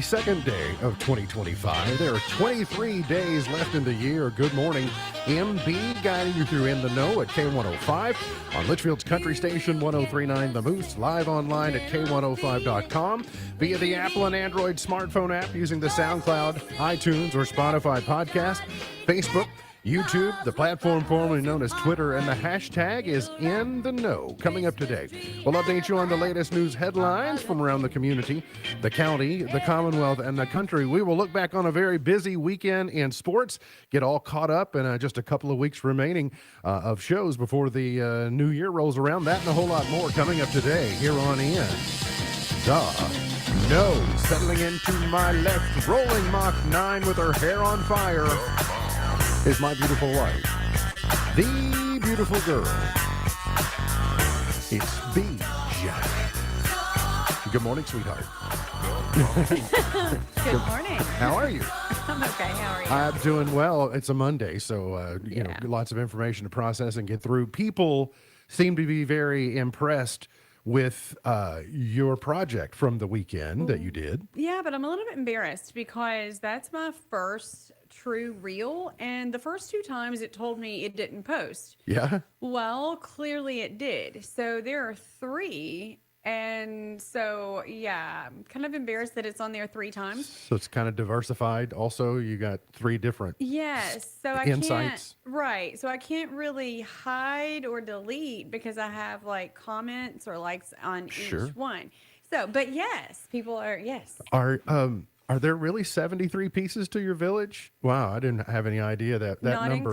22nd day of 2025. There are 23 days left in the year. Good morning. MB guiding you through In the Know at K105 on Litchfield's Country Station 1039 The Moose, live online at K105.com via the Apple and Android smartphone app using the SoundCloud, iTunes, or Spotify podcast, Facebook, YouTube, the platform formerly known as Twitter, and the hashtag is In the Know. Coming up today, we'll update you on the latest news headlines from around the community, the county, the Commonwealth, and the country. We will look back on a very busy weekend in sports, get all caught up in just a couple of weeks remaining of shows before the new year rolls around. That and a whole lot more coming up today here on In the Know. Settling into my left, rolling Mach 9 with her hair on fire, is my beautiful wife, the beautiful girl. It's BJ. Good morning, sweetheart. Good morning. How are you? I'm okay. How are you? I'm doing well. It's a Monday, so you know, lots of information to process and get through. People seem to be very impressed with your project from the weekend that you did. Yeah, but I'm a little bit embarrassed because that's my first true reel, and the first two times it told me it didn't post. Yeah? Well, clearly it did. So there are three, and so yeah, I'm kind of embarrassed that it's on there three times. So it's kind of diversified. Also, you got three different Yes, so I insights. can't, right. So I can't really hide or delete because I have like comments or likes on Sure. each one. So, but yes, people are, yes. Are there really 73 pieces to your village? Wow, I didn't have any idea that Not number.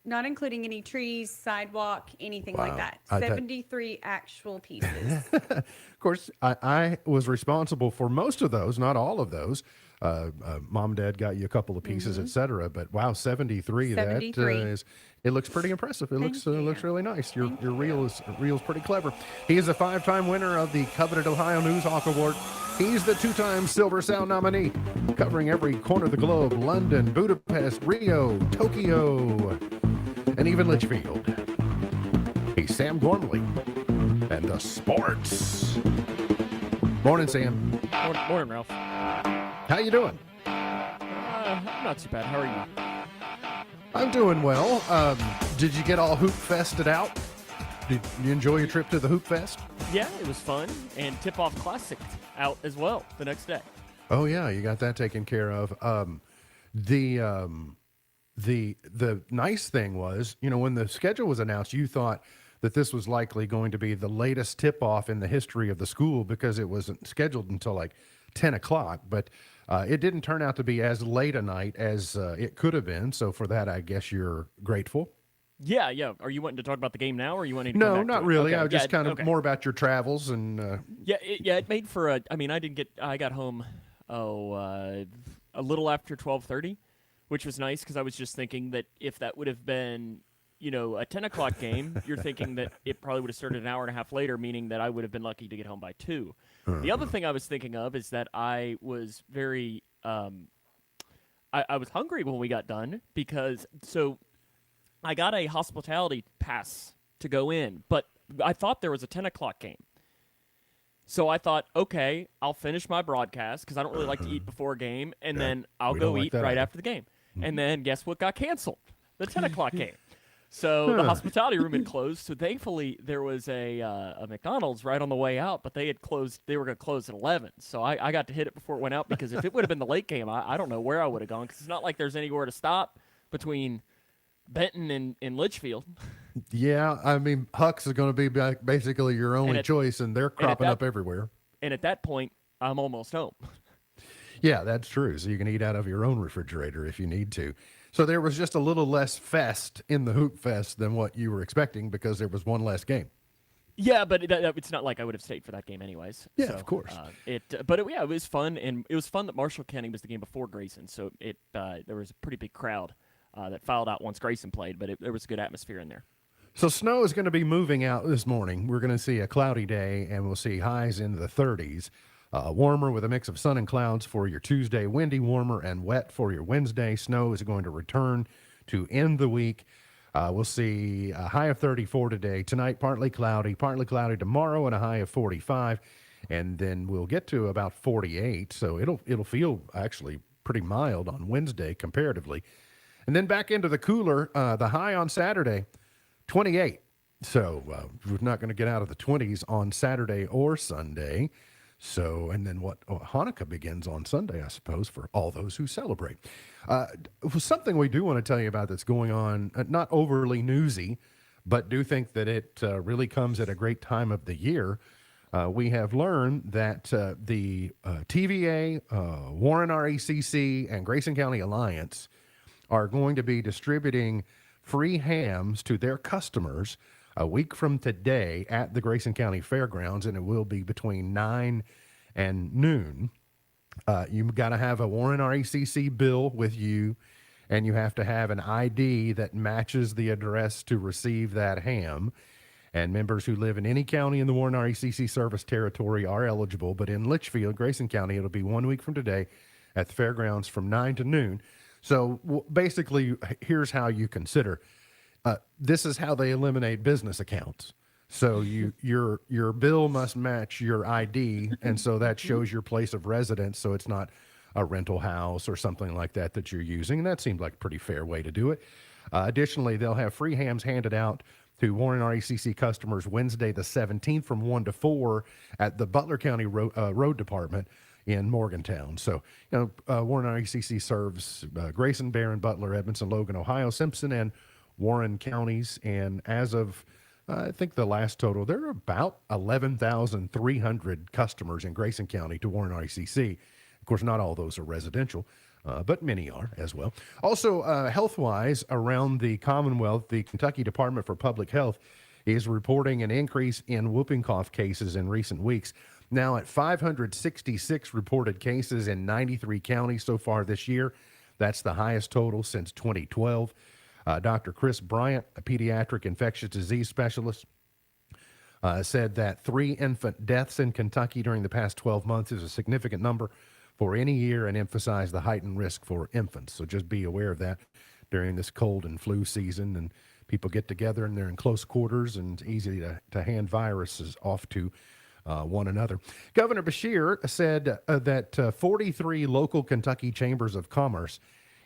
not including any trees, sidewalk, anything like Wow. that. I- that- 73 actual pieces. Of course, I was responsible for most of those, not all of those. Mom, Dad got you a couple of pieces, etc. But wow, 73. 73. That is. It looks pretty impressive. It Thank looks you. really nice. Your reel's pretty clever. He is a 5-time winner of the coveted Ohio News Hawk Award. He's the 2-time Silver Sound nominee, covering every corner of the globe: London, Budapest, Rio, Tokyo, and even Litchfield. He's Sam Gormley and the sports. Morning, Sam. Morning, Ralph. How you doing? I'm not too bad. How are you? I'm doing well. Did you get all Hoop Fested out? Did you enjoy your trip to the Hoop Fest? Yeah, it was fun. And Tip Off Classic out as well the next day. Oh yeah, you got that taken care of. The nice thing was, you know, when the schedule was announced, you thought that this was likely going to be the latest tip-off in the history of the school because it wasn't scheduled until like 10 o'clock. But it didn't turn out to be as late a night as it could have been. So for that, I guess you're grateful. Yeah. Are you wanting to talk about the game now, or are you wanting to come No, back to not it? really. Okay, I was just kind of okay. more about your travels and It made for a. I mean, I got home a little after 12:30, which was nice because I was just thinking that if that would have been, you know, a 10 o'clock game, you're thinking that it probably would have started an hour and a half later, meaning that I would have been lucky to get home by 2. The other thing I was thinking of is that I was very, I was hungry when we got done because, so I got a hospitality pass to go in, but I thought there was a 10 o'clock game. So I thought, okay, I'll finish my broadcast because I don't really like to eat before a game, and then I'll we go don't like eat that right either. after the game. And then guess what got canceled? The 10 o'clock game. So the hospitality room had closed. So thankfully there was a McDonald's right on the way out, but they had closed. They were going to close at 11. So I got to hit it before it went out because if it would have been the late game, I don't know where I would have gone because it's not like there's anywhere to stop between Benton and Litchfield. yeah, I mean, Huck's is going to be basically your only choice, and they're cropping up everywhere. And at that point, I'm almost home. Yeah, that's true. So you can eat out of your own refrigerator if you need to. So there was just a little less fest in the Hoop Fest than what you were expecting because there was one less game. Yeah, but it's not like I would have stayed for that game anyways. Yeah, So, of course. It was fun, and it was fun that Marshall County was the game before Grayson, so there was a pretty big crowd that filed out once Grayson played, but there was a good atmosphere in there. So snow is going to be moving out this morning. We're going to see a cloudy day, and we'll see highs in the 30s. Warmer with a mix of sun and clouds for your Tuesday. Windy, warmer, and wet for your Wednesday. Snow is going to return to end the week. We'll see a high of 34 today. Tonight, partly cloudy tomorrow, and a high of 45. and then we'll get to about 48. So it'll feel actually pretty mild on Wednesday comparatively. And then back into the cooler, the high on Saturday, 28. So we're not going to get out of the 20s on Saturday or Sunday. So, and then Hanukkah begins on Sunday, I suppose, for all those who celebrate. Something we do want to tell you about that's going on, not overly newsy, but do think that it really comes at a great time of the year. We have learned that the TVA, Warren RECC, and Grayson County Alliance are going to be distributing free hams to their customers a week from today at the Grayson County Fairgrounds, and it will be between 9 and noon. You've got to have a Warren RECC bill with you, and you have to have an ID that matches the address to receive that ham. And members who live in any county in the Warren RECC service territory are eligible, but in Litchfield, Grayson County, it'll be 1 week from today at the fairgrounds from 9 to noon. So basically, here's how you consider. This is how they eliminate business accounts. So your bill must match your ID, and so that shows your place of residence. So it's not a rental house or something like that you're using. And that seemed like a pretty fair way to do it. Additionally, they'll have free hams handed out to Warren RECC customers Wednesday the 17th from 1 to 4 at the Butler County Road Department in Morgantown. So, Warren RECC serves Grayson, Barron, Butler, Edmondson, Logan, Ohio, Simpson, and Warren counties. And as of, I think the last total, there are about 11,300 customers in Grayson County to Warren RECC. Of course, not all those are residential, but many are as well. Also, health-wise, around the Commonwealth, the Kentucky Department for Public Health is reporting an increase in whooping cough cases in recent weeks. Now at 566 reported cases in 93 counties so far this year. That's the highest total since 2012. Dr. Chris Bryant, a pediatric infectious disease specialist, said that 3 infant deaths in Kentucky during the past 12 months is a significant number for any year, and emphasized the heightened risk for infants. So just be aware of that during this cold and flu season, and people get together and they're in close quarters, and it's easy to hand viruses off to one another. Governor Beshear said that 43 local Kentucky chambers of commerce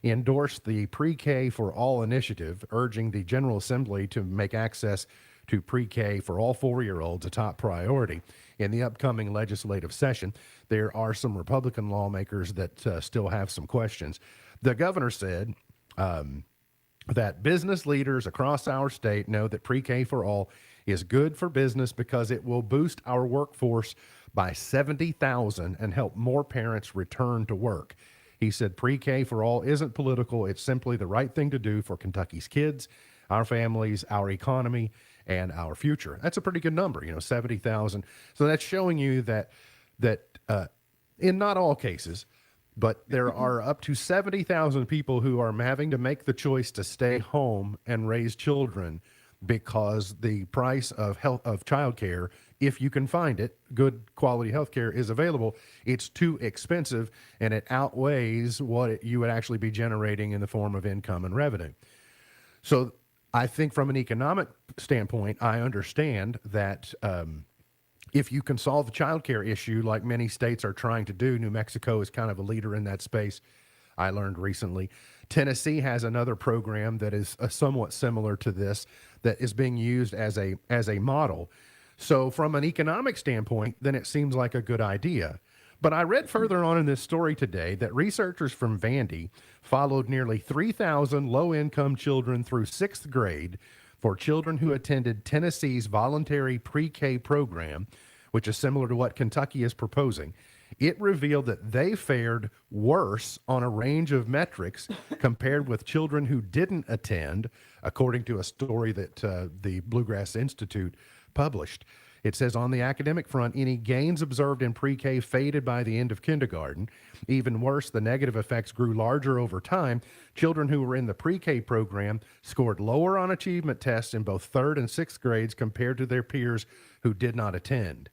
endorsed the Pre-K for All initiative, urging the General Assembly to make access to pre-K for all 4-year-olds a top priority in the upcoming legislative session. There are some Republican lawmakers that still have some questions. The governor said that business leaders across our state know that Pre-K for All is good for business because it will boost our workforce by 70,000 and help more parents return to work. He said Pre-K for All isn't political. It's simply the right thing to do for Kentucky's kids, our families, our economy, and our future. That's a pretty good number, 70,000. So that's showing you that in not all cases, but there are up to 70,000 people who are having to make the choice to stay home and raise children because the price of childcare, if you can find it, good quality health care is available. It's too expensive, and it outweighs what you would actually be generating in the form of income and revenue. So I think from an economic standpoint, I understand that if you can solve the child care issue like many states are trying to do, New Mexico is kind of a leader in that space, I learned recently. Tennessee has another program that is somewhat similar to this that is being used as a model. So from an economic standpoint, then it seems like a good idea. But I read further on in this story today that researchers from Vandy followed nearly 3,000 low-income children through 6th grade for children who attended Tennessee's voluntary pre-K program, which is similar to what Kentucky is proposing. It revealed that they fared worse on a range of metrics compared with children who didn't attend, according to a story that the Bluegrass Institute published. It says on the academic front, any gains observed in pre-K faded by the end of kindergarten. Even worse, the negative effects grew larger over time. Children who were in the pre-K program scored lower on achievement tests in both 3rd and 6th grades compared to their peers who did not attend.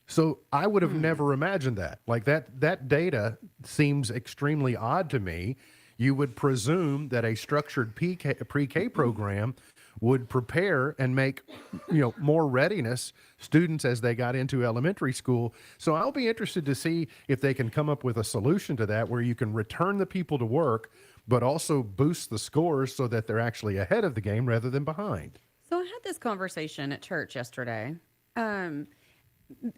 So I would have never imagined that. Like that data seems extremely odd to me. You would presume that a structured pre-K program would prepare and make, more readiness students as they got into elementary school. So I'll be interested to see if they can come up with a solution to that where you can return the people to work, but also boost the scores so that they're actually ahead of the game rather than behind. So I had this conversation at church yesterday, and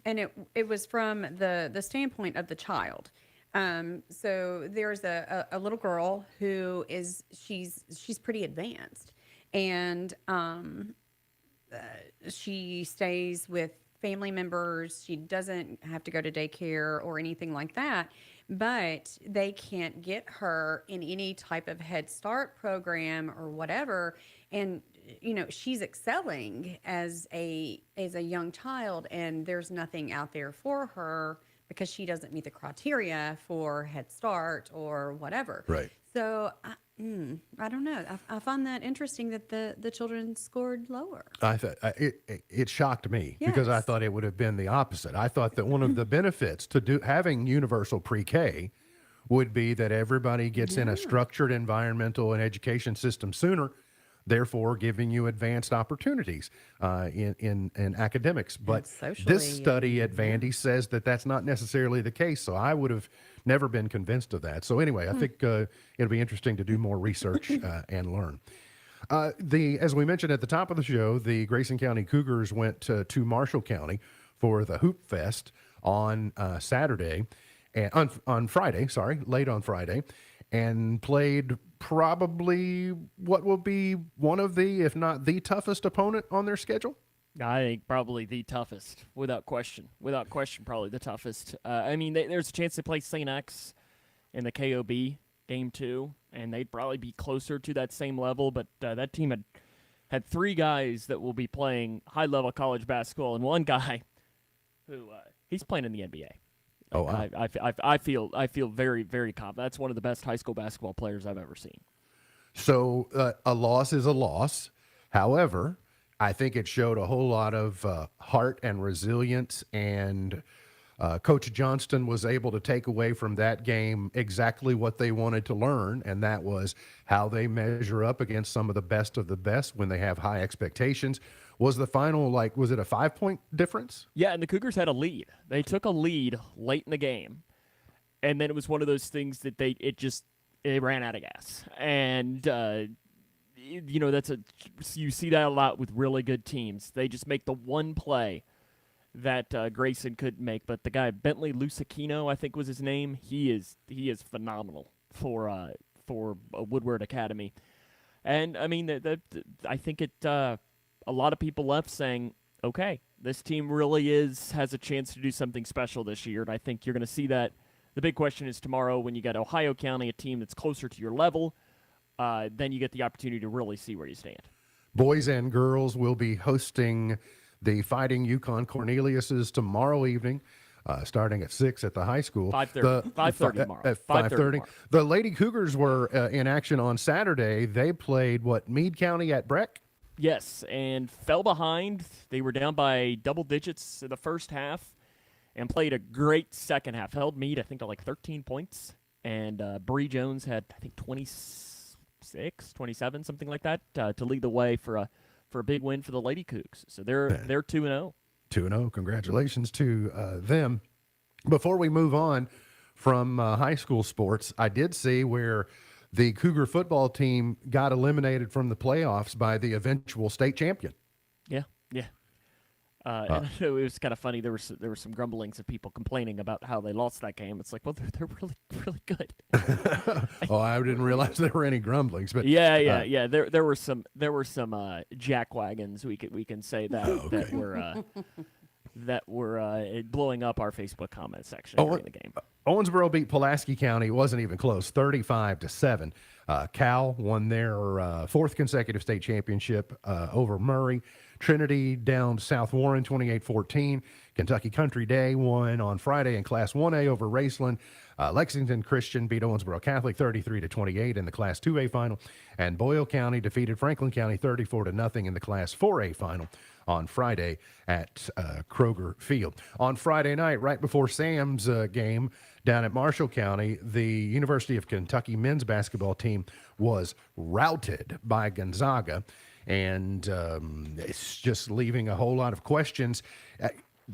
it was from the standpoint of the child. So there's a little girl who she's pretty advanced, and she stays with family members. She doesn't have to go to daycare or anything like that, but they can't get her in any type of Head Start program or whatever. And she's excelling as a young child, and there's nothing out there for her because she doesn't meet the criteria for Head Start or whatever. Right. So I don't know. I find that interesting that the children scored lower. I thought it shocked me because I Yes. thought it would have been the opposite. I thought that one of the benefits to having universal pre-K would be that everybody gets in a structured environmental and education system sooner, therefore giving you advanced opportunities in academics. But socially, this study at Vandy says that that's not necessarily the case. So I would have never been convinced of that. So anyway, I think it'll be interesting to do more research and learn. As we mentioned at the top of the show, the Grayson County Cougars went to Marshall County for the Hoop Fest on Saturday, and on Friday, late on Friday, and played probably what will be one of the, if not the toughest opponent on their schedule. I think probably the toughest, without question. Without question, probably the toughest. I mean, there's a chance they play St. X in the KOB game 2, and they'd probably be closer to that same level. But that team had 3 guys that will be playing high-level college basketball, and one guy who he's playing in the NBA. Oh, wow. I feel very, very confident. That's one of the best high school basketball players I've ever seen. So a loss is a loss. However, I think it showed a whole lot of heart and resilience, and Coach Johnston was able to take away from that game exactly what they wanted to learn, and that was how they measure up against some of the best when they have high expectations. Was the final, was it a 5-point difference? Yeah, and the Cougars had a lead. They took a lead late in the game, and then it was one of those things that they ran out of gas. And you see that a lot with really good teams. They just make the one play that Grayson couldn't make. But the guy Bentley Lusakino, I think was his name. He is phenomenal for Woodward Academy. And I mean, I think a lot of people left saying, okay, this team really has a chance to do something special this year. And I think you're going to see that. The big question is tomorrow when you got Ohio County, a team that's closer to your level. Then you get the opportunity to really see where you stand. Boys and girls will be hosting the Fighting Yukon Corneliuses tomorrow evening, starting at 6 at the high school. 5:30 tomorrow. At 5:30. The Lady Cougars were in action on Saturday. They played, Meade County at Breck? Yes, and fell behind. They were down by double digits in the first half and played a great second half. Held Meade, I think, to 13 points. And Bree Jones had, I think, 26, 27, something like that, to lead the way for a big win for the Lady Cougs. So they're 2-0. 2-0. Congratulations to them. Before we move on from high school sports, I did see where the Cougar football team got eliminated from the playoffs by the eventual state champion. Yeah. And it was kind of funny. There were some grumblings of people complaining about how they lost that game. It's like, well, they're really, really good. Oh, I didn't realize there were any grumblings, but yeah. There were some jackwagons, we can say that that were blowing up our Facebook comment section during the game. Owensboro beat Pulaski County. It wasn't even close, 35-7. Cal won their fourth consecutive state championship over Murray. Trinity downed South Warren 28-14. Kentucky Country Day won on Friday in Class 1A over Raceland. Lexington Christian beat Owensboro Catholic 33-28 in the Class 2A final. And Boyle County defeated Franklin County 34-0 in the Class 4A final on Friday at Kroger Field. On Friday night, right before Sam's game down at Marshall County, the University of Kentucky men's basketball team was routed by Gonzaga and it's just leaving a whole lot of questions.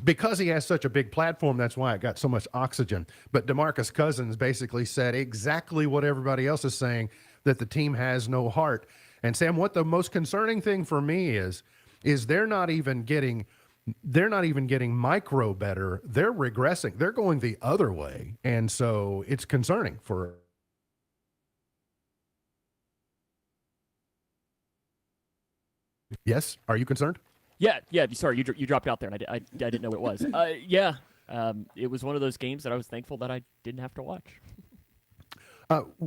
Because he has such a big platform, that's why it got so much oxygen. But DeMarcus Cousins basically said exactly what everybody else is saying, that the team has no heart. And Sam, what the most concerning thing for me is they're not even getting micro better. They're regressing. They're going the other way. And so it's concerning for. Yes. Are you concerned? Yeah. Sorry, you dropped out there, and I didn't know what it was. Yeah. It was one of those games that I was thankful that I didn't have to watch.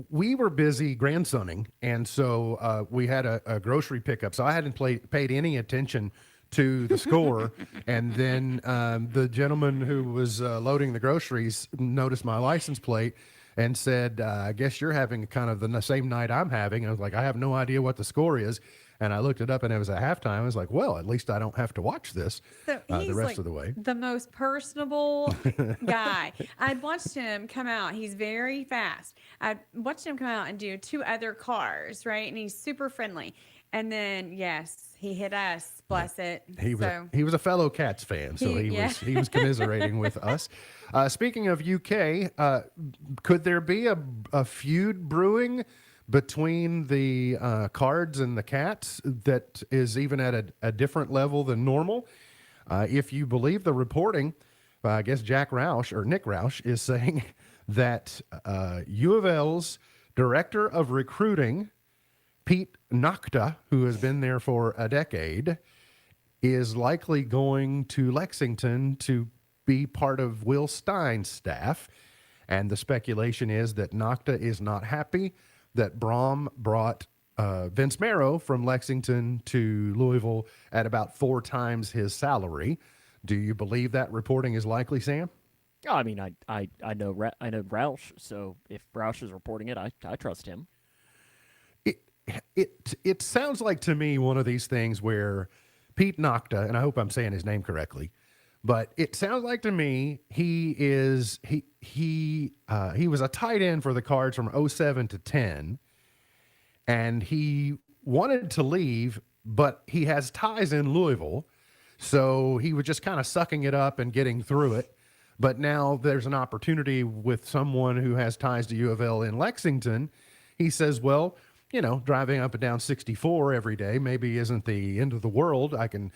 We were busy grandsonning, and so we had a grocery pickup. So I hadn't paid any attention to the score. And then the gentleman who was loading the groceries noticed my license plate and said, I guess you're having kind of the same night I'm having. And I was like, I have no idea what the score is. And I looked it up, and it was at halftime. I was like, well, at least I don't have to watch this So the he's rest like of the way. the most personable guy. I'd watched him come out. He's very fast. I watched him come out and do 2 other cars, right? And he's super friendly. And then, yes, he hit us. Bless it. He So was a fellow Cats fan, so he was commiserating with us. Speaking of UK, could there be a feud brewing between the Cards and the Cats that is even at a different level than normal? If you believe the reporting, I guess Nick Roush is saying that U of L's director of recruiting, Pete Nocta, who has been there for a decade, is likely going to Lexington to be part of Will Stein's staff. And the speculation is that Nocta is not happy that Brom brought Vince Marrow from Lexington to Louisville at about 4 times his salary. Do you believe that reporting is likely, Sam? I mean, I know Roush, so if Roush is reporting it, I trust him. It sounds like to me one of these things where Pete Nocta, and I hope I'm saying his name correctly, but it sounds like to me he was a tight end for the Cards from 07 to 10, and he wanted to leave, but he has ties in Louisville, so he was just kind of sucking it up and getting through it. But now there's an opportunity with someone who has ties to U of L in Lexington. He says, well, driving up and down 64 every day maybe isn't the end of the world. I can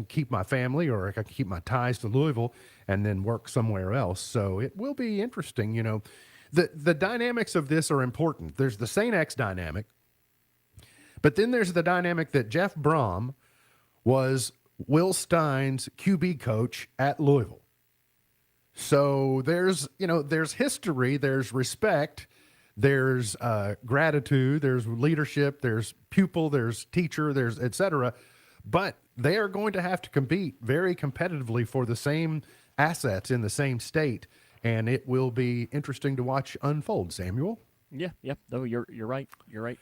keep my family, or I can keep my ties to Louisville and then work somewhere else. So it will be interesting. The dynamics of this are important. There's the St. X dynamic, but then there's the dynamic that Jeff Brom was Will Stein's QB coach at Louisville. So there's history, there's respect, there's gratitude, there's leadership, there's pupil, there's teacher, there's et cetera. But they are going to have to compete very competitively for the same assets in the same state. And it will be interesting to watch unfold, Samuel. Yeah. No, you're right. You're right.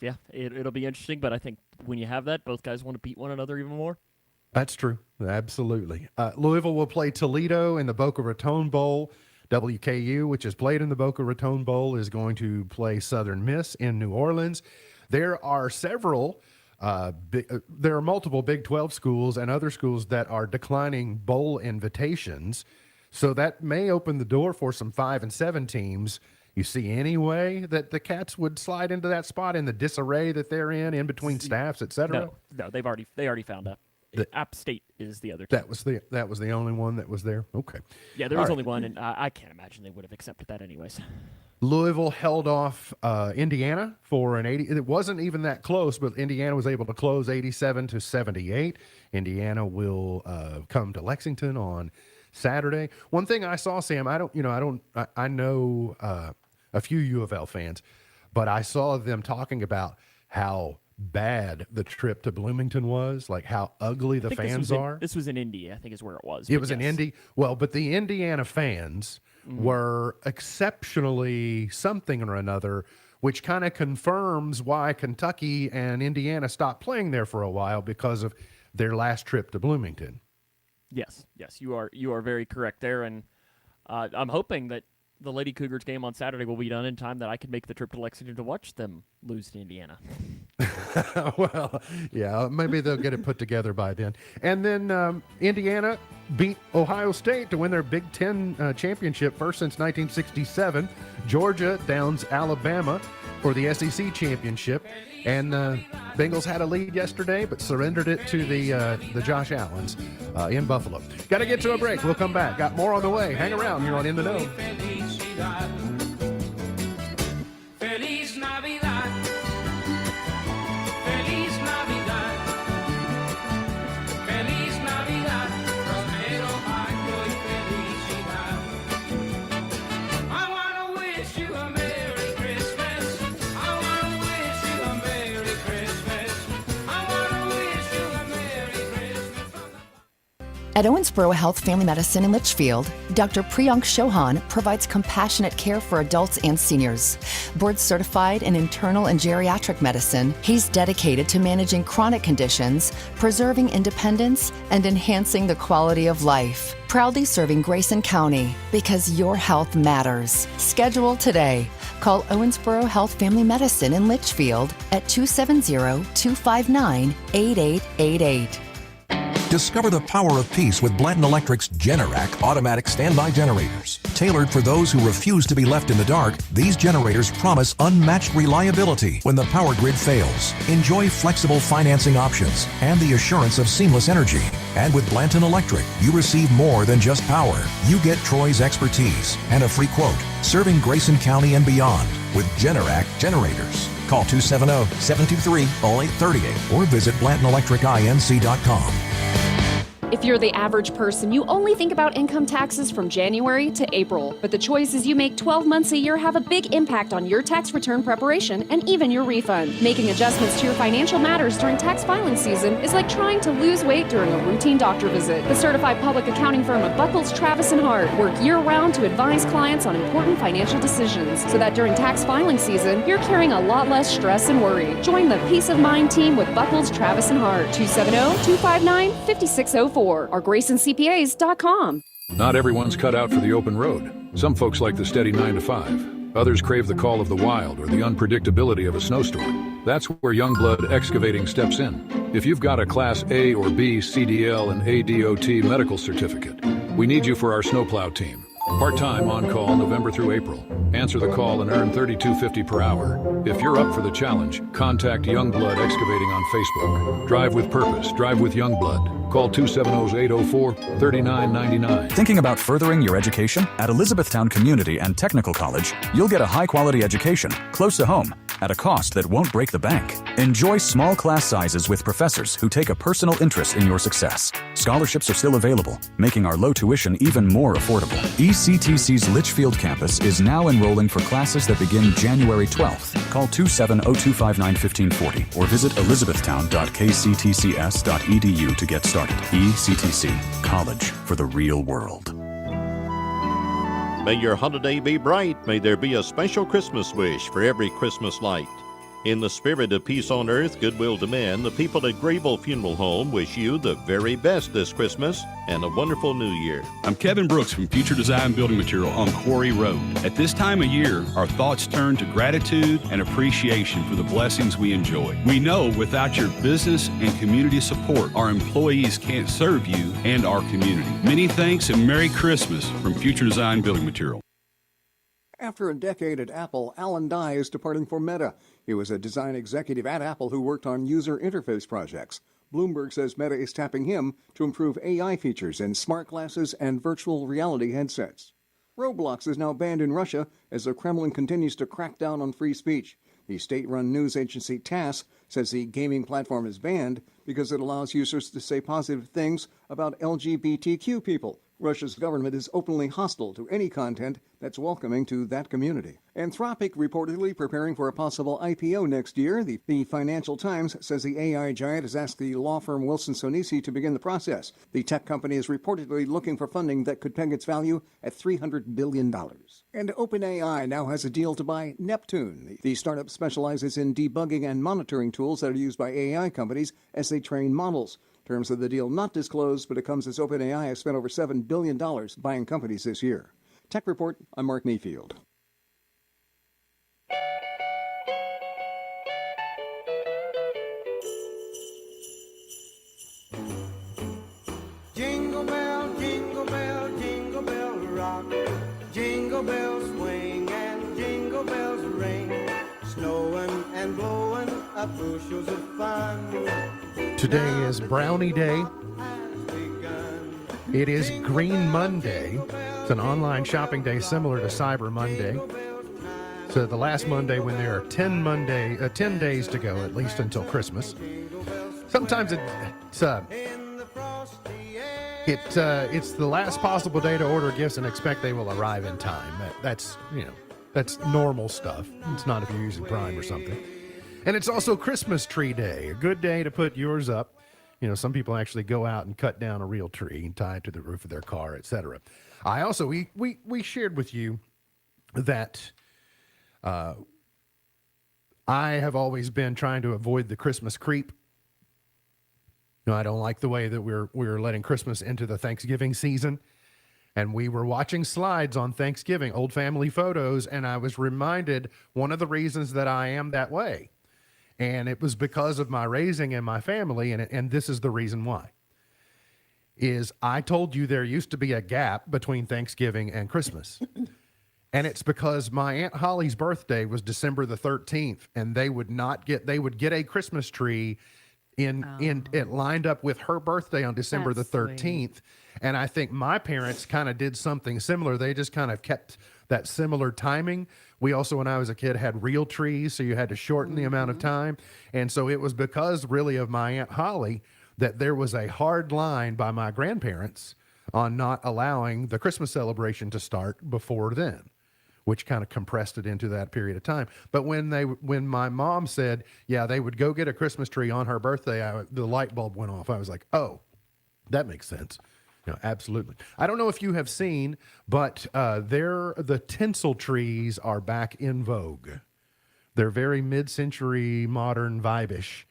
Yeah, it'll be interesting. But I think when you have that, both guys want to beat one another even more. That's true. Absolutely. Louisville will play Toledo in the Boca Raton Bowl. WKU, which is played in the Boca Raton Bowl, is going to play Southern Miss in New Orleans. There are multiple Big 12 schools and other schools that are declining bowl invitations. So that may open the door for some 5 and 7 teams. You see any way that the Cats would slide into that spot in the disarray that they're in between staffs, et cetera? No, they already found out. App State is the other team. That was the only one that was there. Okay. Yeah, there was only one, and I can't imagine they would have accepted that anyways. Louisville held off Indiana for an 80. It wasn't even that close, but Indiana was able to close 87-78. Indiana will come to Lexington on Saturday. One thing I saw, Sam, I know a few U of L fans, but I saw them talking about how bad the trip to Bloomington was, like how ugly the fans are. This was in Indy, I think is where it was. It was in Indy. Well, but the Indiana fans were exceptionally something or another, which kind of confirms why Kentucky and Indiana stopped playing there for a while, because of their last trip to Bloomington. Yes, you are very correct there, and I'm hoping that the Lady Cougars game on Saturday will be done in time that I can make the trip to Lexington to watch them lose to Indiana. Well, yeah, maybe they'll get it put together by then. And then Indiana beat Ohio State to win their Big Ten championship, first since 1967. Georgia downs Alabama for the SEC championship. And Bengals had a lead yesterday, but surrendered it to the Josh Allens in Buffalo. Got to get to a break. We'll come back. Got more on the way. Hang around here on In the Know. Feliz Navidad. Feliz Navidad. Feliz Navidad. Prospero año y felicidad. I wanna wish you a Merry Christmas. I wanna wish you a Merry Christmas. I wanna wish you a Merry Christmas. At Owensboro Health Family Medicine in Litchfield, Dr. Priyank Chauhan provides compassionate care for adults and seniors. Board certified in internal and geriatric medicine, he's dedicated to managing chronic conditions, preserving independence, and enhancing the quality of life. Proudly serving Grayson County because your health matters. Schedule today. Call Owensboro Health Family Medicine in Litchfield at 270-259-8888. Discover the power of peace with Blanton Electric's Generac automatic standby generators. Tailored for those who refuse to be left in the dark, these generators promise unmatched reliability when the power grid fails. Enjoy flexible financing options and the assurance of seamless energy. And with Blanton Electric, you receive more than just power. You get Troy's expertise and a free quote, serving Grayson County and beyond with Generac generators. Call 270-723-0838 or visit BlantonElectricINC.com. If you're the average person, you only think about income taxes from January to April. But the choices you make 12 months a year have a big impact on your tax return preparation and even your refund. Making adjustments to your financial matters during tax filing season is like trying to lose weight during a routine doctor visit. The certified public accounting firm of Buckles, Travis & Hart work year-round to advise clients on important financial decisions so that during tax filing season, you're carrying a lot less stress and worry. Join the Peace of Mind team with Buckles, Travis & Hart, 270-259-5604. Or GraysonCPAs.com. Not everyone's cut out for the open road. Some folks like the steady 9 to 5. Others crave the call of the wild or the unpredictability of a snowstorm. That's where Youngblood Excavating steps in. If you've got a Class A or B CDL and ADOT medical certificate, we need you for our snowplow team. Part-time on-call November through April. Answer the call and earn $32.50 per hour. If you're up for the challenge, contact Youngblood Excavating on Facebook. Drive with purpose. Drive with Youngblood. Call 270-804-3999. Thinking about furthering your education? At Elizabethtown Community and Technical College, you'll get a high-quality education, close to home, at a cost that won't break the bank. Enjoy small class sizes with professors who take a personal interest in your success. Scholarships are still available, making our low tuition even more affordable. ECTC's Litchfield campus is now enrolling for classes that begin January 12th. Call 270-259-1540 or visit elizabethtown.kctcs.edu to get started. ECTC, college for the real world. May your holiday be bright. May there be a special Christmas wish for every Christmas light. In the spirit of peace on earth, goodwill to men, the people at Grable Funeral Home wish you the very best this Christmas and a wonderful new year. I'm Kevin Brooks from Future Design Building Material on Quarry Road. At this time of year, our thoughts turn to gratitude and appreciation for the blessings we enjoy. We know without your business and community support, our employees can't serve you and our community. Many thanks and Merry Christmas from Future Design Building Material. After a decade at Apple, Alan Dye is departing for Meta. He was a design executive at Apple who worked on user interface projects. Bloomberg says Meta is tapping him to improve AI features in smart glasses and virtual reality headsets. Roblox is now banned in Russia as the Kremlin continues to crack down on free speech. The state-run news agency TASS says the gaming platform is banned because it allows users to say positive things about LGBTQ people. Russia's government is openly hostile to any content that's welcoming to that community. Anthropic reportedly preparing for a possible IPO next year. The Financial Times says the AI giant has asked the law firm Wilson Sonesi to begin the process. The tech company is reportedly looking for funding that could peg its value at $300 billion. And OpenAI now has a deal to buy Neptune. The startup specializes in debugging and monitoring tools that are used by AI companies as they train models. Terms of the deal not disclosed, but it comes as OpenAI has spent over $7 billion buying companies this year. Tech Report, I'm Mark Mayfield. Jingle bell, jingle bell, jingle bell rock. Jingle bells swing and jingle bells ring. Snowing and blowing up bushels of fun. Today is Brownie Day. It is Green Monday. It's an online shopping day similar to Cyber Monday. So the last Monday when there are 10 days to go, at least until Christmas. Sometimes it's the last possible day to order gifts and expect they will arrive in time. That's normal stuff. It's not if you're using Prime or something. And it's also Christmas Tree Day, a good day to put yours up. You know, some people actually go out and cut down a real tree and tie it to the roof of their car, etc. I also, we shared with you that I have always been trying to avoid the Christmas creep. You know, I don't like the way that we're letting Christmas into the Thanksgiving season. And we were watching slides on Thanksgiving, old family photos, and I was reminded one of the reasons that I am that way. And it was because of my raising and my family, and this is the reason why. Is I told you there used to be a gap between Thanksgiving and Christmas. And it's because my Aunt Holly's birthday was December the 13th, and they would get a Christmas tree it lined up with her birthday on December the 13th. Sweet. And I think my parents kind of did something similar. They just kind of kept that similar timing. We also, when I was a kid, had real trees, so you had to shorten the amount of time. And so it was because really of my Aunt Holly that there was a hard line by my grandparents on not allowing the Christmas celebration to start before then, which kind of compressed it into that period of time. But when my mom said, yeah, they would go get a Christmas tree on her birthday, the light bulb went off. I was like, oh, that makes sense. You know, absolutely. I don't know if you have seen, but the tinsel trees are back in vogue. They're very mid-century, modern, vibe-ish,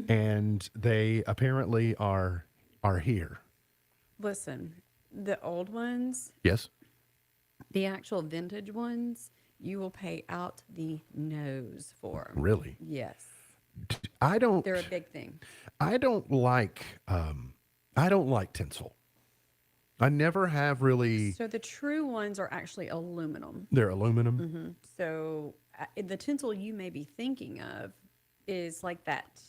and they apparently are here. Listen, the old ones, Yes. the actual vintage ones, you will pay out the nose for. Really? Yes. They're a big thing. I don't like tinsel. I never have really. So the true ones are actually aluminum. They're aluminum. Mm-hmm. So the tinsel you may be thinking of is like that,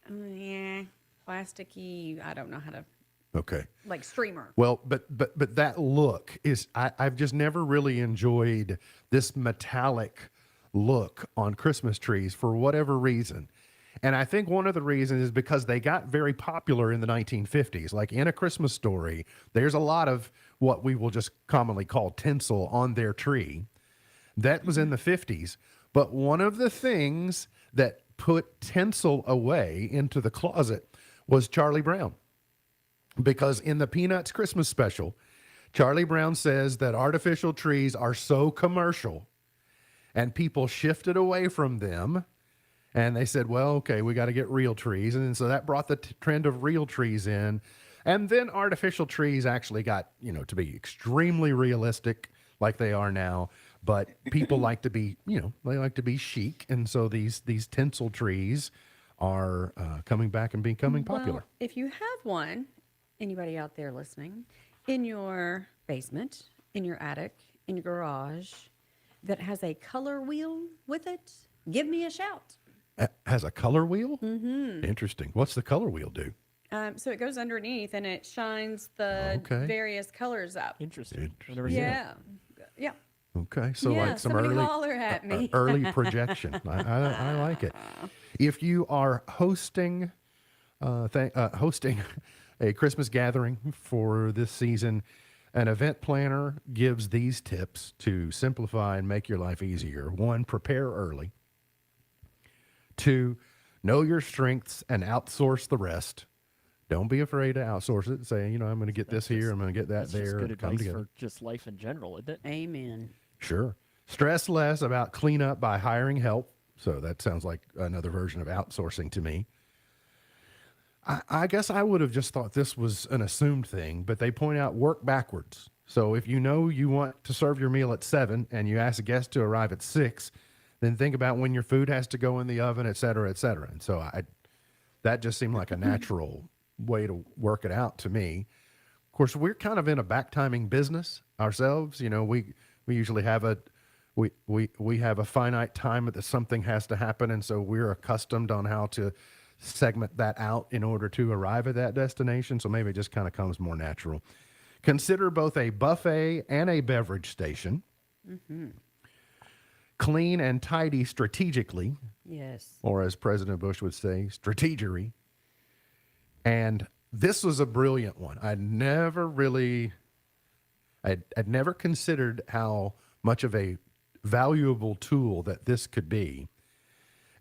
plasticky. I don't know how to. Okay. Like streamer. Well, but that look is I've just never really enjoyed this metallic look on Christmas trees for whatever reason. And I think one of the reasons is because they got very popular in the 1950s. Like in A Christmas Story, there's a lot of what we will just commonly call tinsel on their tree. That was in the 50s. But one of the things that put tinsel away into the closet was Charlie Brown. Because in the Peanuts Christmas special, Charlie Brown says that artificial trees are so commercial and people shifted away from them. And they said, well, okay, we got to get real trees. And so that brought the trend of real trees in. And then artificial trees actually got, to be extremely realistic like they are now. But people like to be, they like to be chic. And so these tinsel trees are coming back and becoming popular. Well, if you have one, anybody out there listening, in your basement, in your attic, in your garage, that has a color wheel with it, give me a shout. Has a color wheel? Mm-hmm. Interesting. What's the color wheel do? So it goes underneath and it shines the various colors up. Interesting. Yeah. Yeah. Okay. So yeah, like some somebody early, holler at me. Early projection. I like it. If you are hosting a Christmas gathering for this season, an event planner gives these tips to simplify and make your life easier. 1, prepare early. 2, know your strengths and outsource the rest. Don't be afraid to outsource it. Say, I'm going to get this here, I'm going to get that there. That's just good come advice together. for just life in general, isn't it? Amen. Sure. Stress less about cleanup by hiring help. So that sounds like another version of outsourcing to me. I guess I would have just thought this was an assumed thing, but they point out work backwards. So if you know you want to serve your meal at 7 and you ask a guest to arrive at 6, then think about when your food has to go in the oven, et cetera, et cetera. And so that just seemed like a natural way to work it out to me. Of course, we're kind of in a back timing business ourselves. You know, we usually have we have a finite time that something has to happen, and so we're accustomed on how to segment that out in order to arrive at that destination. So maybe it just kind of comes more natural. Consider both a buffet and a beverage station. Clean and tidy strategically. Yes. Or as President Bush would say, strategery. And this was a brilliant one. I'd never considered how much of a valuable tool that this could be.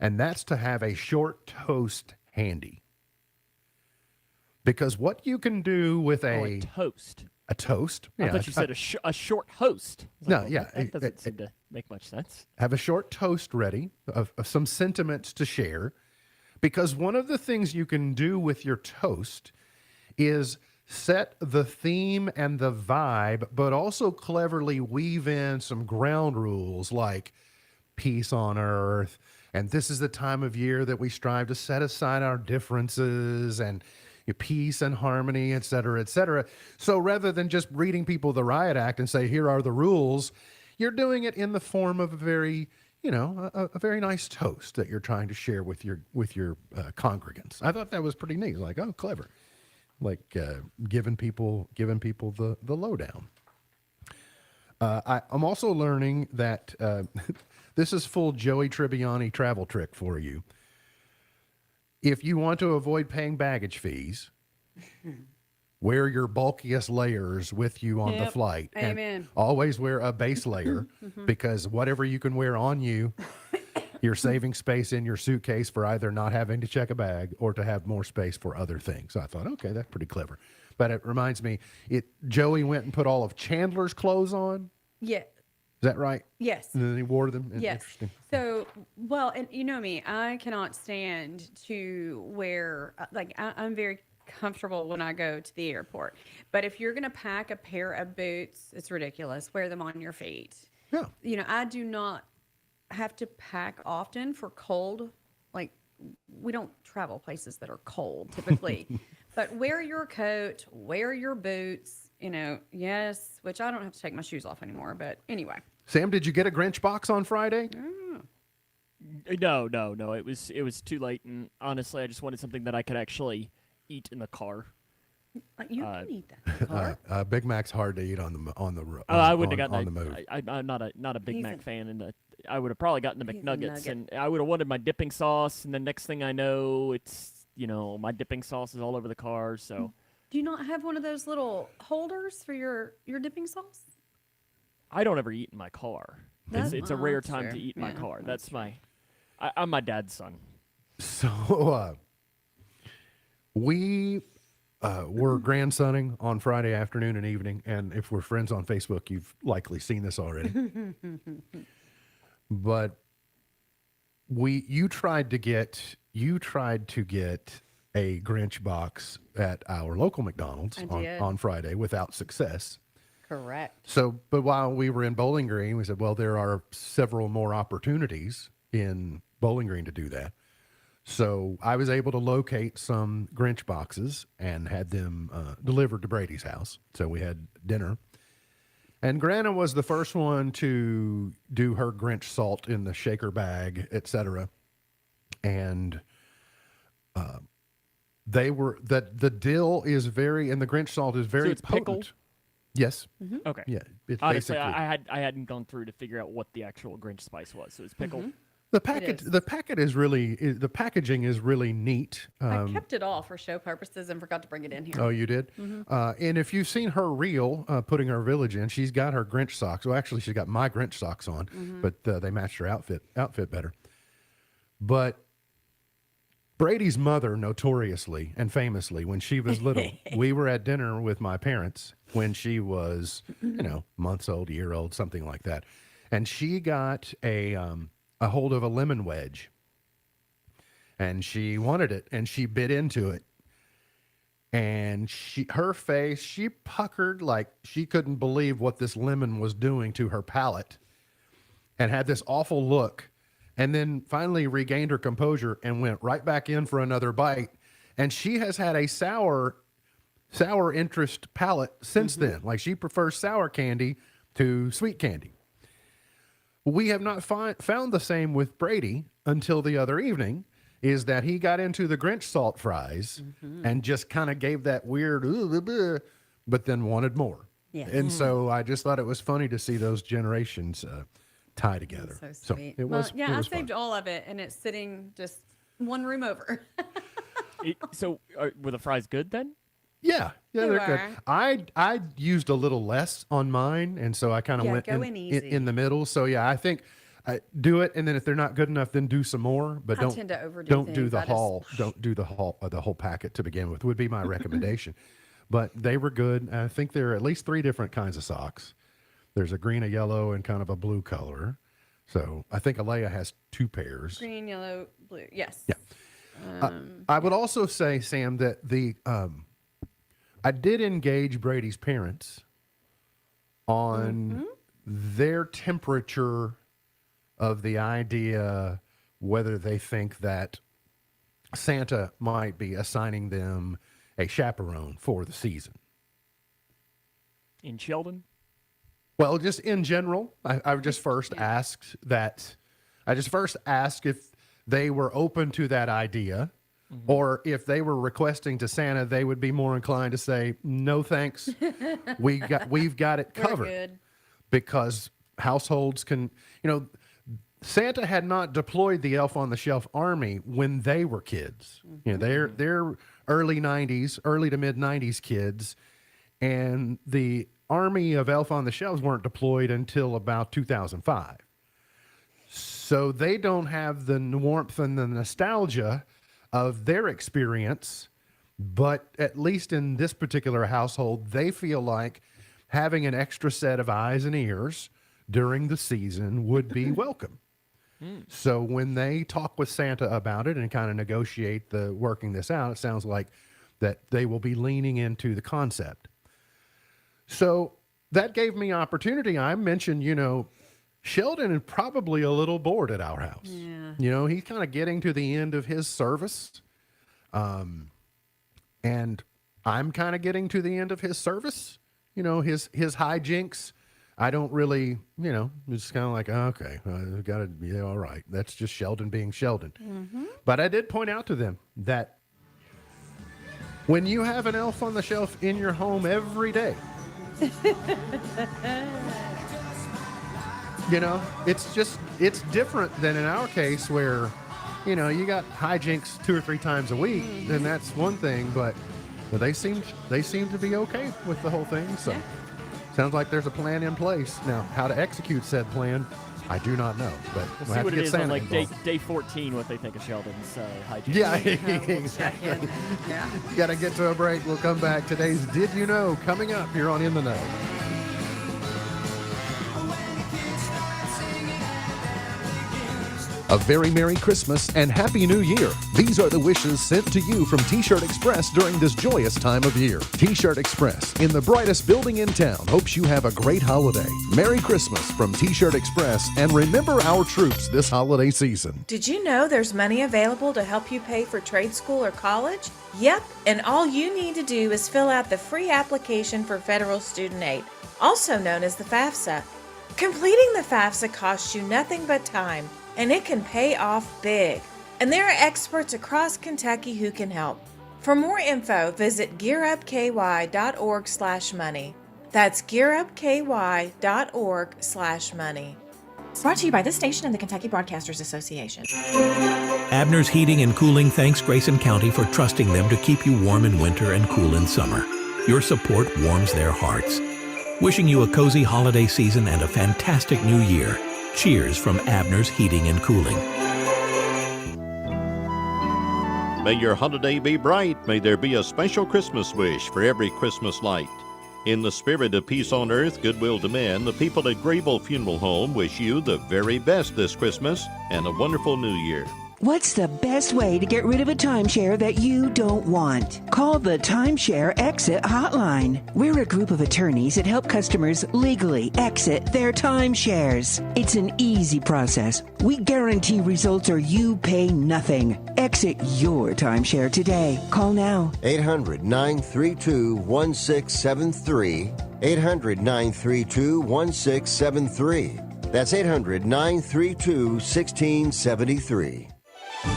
And that's to have a short toast handy. Because what you can do with a toast. A toast. I thought you said a short host. No, Well, yeah. That doesn't seem to make much sense. Have a short toast ready of some sentiments to share. Because one of the things you can do with your toast is set the theme and the vibe, but also cleverly weave in some ground rules like peace on earth. And this is the time of year that we strive to set aside our differences and peace and harmony, et cetera, et cetera. So rather than just reading people the riot act and say, here are the rules, you're doing it in the form of a very, a very nice toast that you're trying to share with your congregants. I thought that was pretty neat. Like, oh, clever. Like giving people the lowdown. I'm also learning that this is full Joey Tribbiani travel trick for you. If you want to avoid paying baggage fees, wear your bulkiest layers with you on the flight. Amen. And always wear a base layer because whatever you can wear on you, you're saving space in your suitcase for either not having to check a bag or to have more space for other things. So I thought, okay, that's pretty clever. But it reminds me, Joey went and put all of Chandler's clothes on. Yeah. Is that right? Yes. And then he wore them? Yes. Interesting. So, well, and you know me, I cannot stand to wear, I'm very comfortable when I go to the airport. But if you're going to pack a pair of boots, it's ridiculous. Wear them on your feet. Yeah. I do not have to pack often for cold. Like, we don't travel places that are cold typically. But wear your coat, wear your boots. Yes, which I don't have to take my shoes off anymore. But anyway. Sam, did you get a Grinch box on Friday? No. It was too late, and honestly, I just wanted something that I could actually eat in the car. You can eat that in the car. Big Mac's hard to eat on the road. I wouldn't have gotten on the move. I'm not a Big He's Mac a- fan, and I would have probably gotten the He's a McNuggets, nugget. and I would have wanted my dipping sauce, and the next thing I know, it's my dipping sauce is all over the car. So Do you not have one of those little holders for your dipping sauce? I don't ever eat in my car. It's a rare that's time fair. to eat in my Yeah, car. that's I'm my dad's son. So we were grandsonning on Friday afternoon and evening, and if we're friends on Facebook, you've likely seen this already. But you tried to get a Grinch box at our local McDonald's I did. on Friday without success. Correct. So, but while we were in Bowling Green, we said, well, there are several more opportunities in Bowling Green to do that. So I was able to locate some Grinch boxes and had them delivered to Brady's house. So we had dinner. And Grana was the first one to do her Grinch salt in the shaker bag, etc. And the dill is very, and the Grinch salt is very So it's potent. pickled? Yes. Okay. Yeah. It's Honestly, basically I hadn't gone through to figure out what the actual Grinch spice was. So it's pickled. the packaging is really neat. I kept it all for show purposes and forgot to bring it in here. Oh, you did? And if you've seen her reel putting her village in, she's got her Grinch socks. Well, actually, she's got my Grinch socks on, but they matched her outfit better. But Brady's mother, notoriously and famously, when she was little, we were at dinner with my parents when she was, months old, year old, something like that. And she got a hold of a lemon wedge. And she wanted it, and she bit into it. and her face, she puckered like she couldn't believe what this lemon was doing to her palate, and had this awful look, and then finally regained her composure and went right back in for another bite. And she has had a sour interest palate since then. Like, she prefers sour candy to sweet candy. We have not found the same with Brady until the other evening, is that he got into the Grinch salt fries and just kind of gave that weird, but then wanted more. Yes. And so I just thought it was funny to see those generations tie together. So sweet. it was, yeah, it I was saved fun. all of it, and it's sitting just one room over. So were the fries good then? Yeah, They they're good. were. I used a little less on mine, and so I kind of Yeah, went go in easy. in the middle. So yeah, I think do it, and then if they're not good enough, then do some more. But I don't tend to overdo don't do things. the I just- haul. Don't do the whole packet to begin with. Would be my recommendation. But they were good. I think there are at least 3 different kinds of socks. There's a green, a yellow, and kind of a blue color. So I think Alea has 2 pairs. Green, yellow, blue. Yes. Yeah. I would also say, Sam, that I did engage Brady's parents on their temperature of the idea, whether they think that Santa might be assigning them a chaperone for the season. In Sheldon? Well, just in general, I just first asked that. I just first asked if they were open to that idea, or if they were requesting to Santa, they would be more inclined to say, "No, thanks. we've got it We're covered," good. because households can, Santa had not deployed the Elf on the Shelf army when they were kids. They're early to mid 90s kids, and the army of Elf on the Shelves weren't deployed until about 2005. So they don't have the warmth and the nostalgia of their experience, but at least in this particular household, they feel like having an extra set of eyes and ears during the season would be welcome. So when they talk with Santa about it and kind of negotiate the working this out, it sounds like that they will be leaning into the concept. So that gave me opportunity. I mentioned, Sheldon is probably a little bored at our house. Yeah. He's kind of getting to the end of his service. And I'm kind of getting to the end of his service. His hijinks, I don't really, it's kind of like, okay, got to, yeah, all right. That's just Sheldon being Sheldon. But I did point out to them that when you have an Elf on the Shelf in your home every day, it's different than in our case where, you got hijinks 2 or 3 times a week, then that's one thing, but they seem to be okay with the whole thing. So sounds like there's a plan in place. Now, how to execute said plan, I do not know, but We'll we'll see have what to it get is Santa on involved. day 14, what they think of Sheldon's hygiene. Yeah, exactly. Yeah. Got to get to a break. We'll come back. Today's Did You Know coming up here on In the Know. A very Merry Christmas and Happy New Year. These are the wishes sent to you from T-Shirt Express during this joyous time of year. T-Shirt Express, in the brightest building in town, hopes you have a great holiday. Merry Christmas from T-Shirt Express, and remember our troops this holiday season. Did you know there's money available to help you pay for trade school or college? Yep, and all you need to do is fill out the free application for federal student aid, also known as the FAFSA. Completing the FAFSA costs you nothing but time, and it can pay off big. And there are experts across Kentucky who can help. For more info, visit gearupky.org/money. That's gearupky.org/money. Brought to you by this station and the Kentucky Broadcasters Association. Abner's Heating and Cooling thanks Grayson County for trusting them to keep you warm in winter and cool in summer. Your support warms their hearts. Wishing you a cozy holiday season and a fantastic new year. Cheers from Abner's Heating and Cooling. May your holiday be bright. May there be a special Christmas wish for every Christmas light. In the spirit of peace on earth, goodwill to men, the people at Grable Funeral Home wish you the very best this Christmas and a wonderful new year. What's the best way to get rid of a timeshare that you don't want? Call the Timeshare Exit Hotline. We're a group of attorneys that help customers legally exit their timeshares. It's an easy process. We guarantee results or you pay nothing. Exit your timeshare today. Call now. 800-932-1673. 800-932-1673. That's 800-932-1673.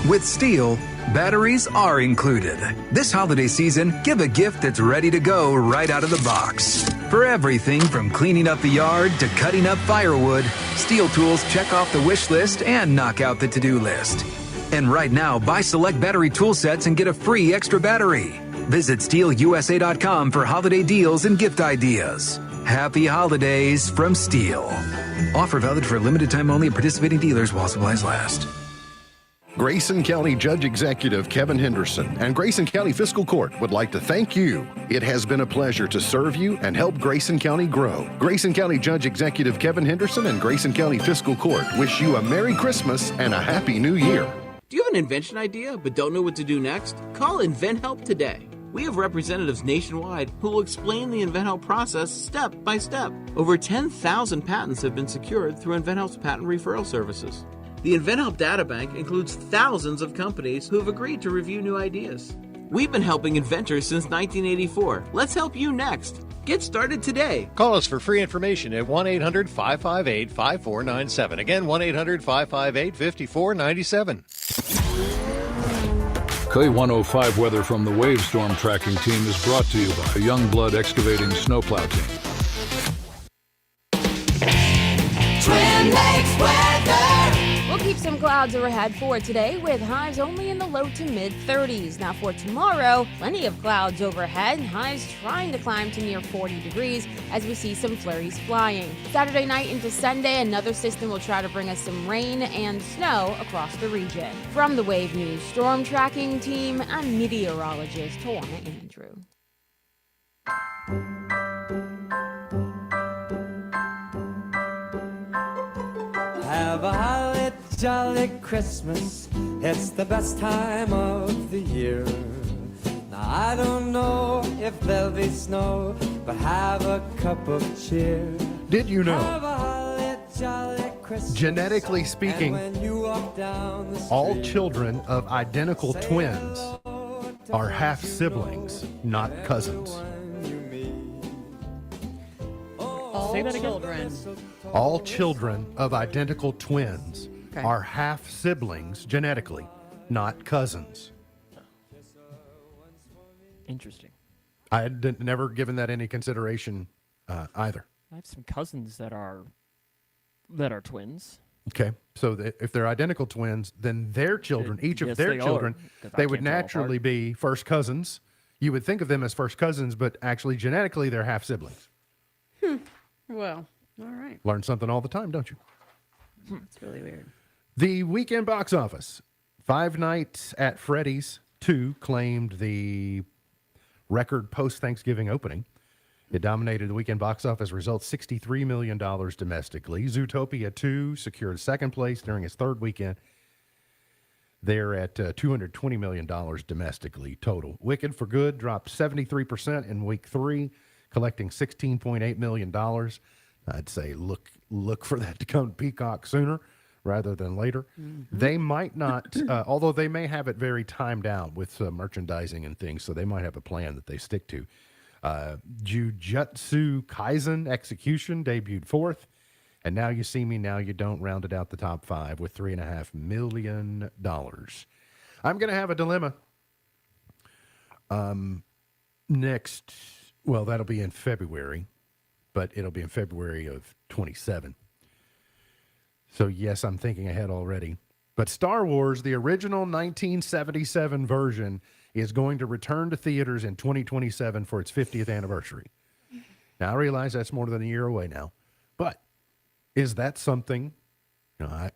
With Steel, batteries are included. This holiday season, give a gift that's ready to go right out of the box. For everything from cleaning up the yard to cutting up firewood, Steel tools check off the wish list and knock out the to-do list. And right now, buy select battery tool sets and get a free extra battery. Visit SteelUSA.com for holiday deals and gift ideas. Happy holidays from Steel. Offer valid for a limited time only at participating dealers while supplies last. Grayson County Judge Executive Kevin Henderson and Grayson County Fiscal Court would like to thank you. It has been a pleasure to serve you and help Grayson County grow. Grayson County Judge Executive Kevin Henderson and Grayson County Fiscal Court wish you a Merry Christmas and a Happy New Year. Do you have an invention idea but don't know what to do next? Call InventHelp today. We have representatives nationwide who will explain the InventHelp process step by step. Over 10,000 patents have been secured through InventHelp's patent referral services. The InventHelp Databank includes thousands of companies who have agreed to review new ideas. We've been helping inventors since 1984. Let's help you next. Get started today. Call us for free information at 1-800-558-5497. Again, 1-800-558-5497. K105 weather from the Wave Storm Tracking Team is brought to you by Youngblood Excavating Snowplow Team. Twin Lakes weather. We'll keep some clouds overhead for today with highs only in the low to mid 30s. Now for tomorrow, plenty of clouds overhead, highs trying to climb to near 40 degrees as we see some flurries flying. Saturday night into Sunday, another system will try to bring us some rain and snow across the region. From the Wave News Storm Tracking Team, I'm meteorologist Tawana Andrew. Have a holly jolly Christmas, it's the best time of the year. Now I don't know if there'll be snow, but have a cup of cheer. Did you know, Have a holly jolly Christmas, genetically speaking, and when you walk down the street, all children of identical twins are half siblings, not cousins? All children. All children of identical twins are half siblings genetically, not cousins. Interesting. I had never given that any consideration either. I have some cousins that are twins. Okay, so if they're identical twins, then their children, each of Yes, their they are, children, 'cause I they would can't tell naturally be first cousins. You would think of them as first cousins, but actually genetically they're half siblings. Well, all right. Learn something all the time, don't you? That's really weird. The weekend box office. Five Nights at Freddy's 2 claimed the record post-Thanksgiving opening. It dominated the weekend box office results, $63 million domestically. Zootopia 2 secured second place during its third weekend. They're at $220 million domestically total. Wicked for Good dropped 73% in week 3, collecting $16.8 million. I'd say look for that to come to Peacock sooner rather than later. Mm-hmm. They might not, although they may have it very timed out with merchandising and things, so they might have a plan that they stick to. Jujutsu Kaisen Execution debuted fourth, and Now You See Me, Now You Don't rounded out the top 5 with $3.5 million. I'm going to have a dilemma next. Well, that'll be in February, but it'll be in February of 27. So, yes, I'm thinking ahead already. But Star Wars, the original 1977 version, is going to return to theaters in 2027 for its 50th anniversary. Now, I realize that's more than a year away now. But is that something, I'm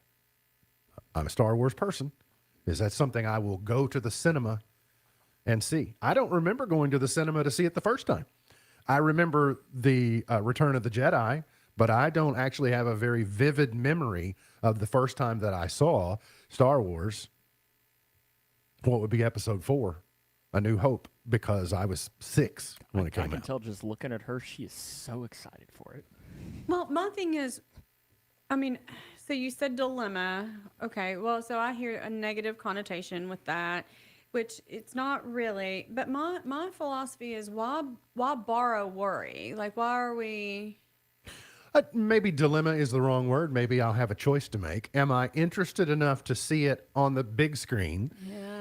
a Star Wars person, is that something I will go to the cinema and see? I don't remember going to the cinema to see it the first time. I remember the Return of the Jedi, but I don't actually have a very vivid memory of the first time that I saw Star Wars what would be episode 4, A New Hope, because I was 6 when it I came can out. tell just looking at her, she is so excited for it. Well, my thing is, I mean, so you said dilemma. Okay, well, so I hear a negative connotation with that, which it's not really. But my philosophy is why borrow worry? Like, why are we? Maybe dilemma is the wrong word. Maybe I'll have a choice to make. Am I interested enough to see it on the big screen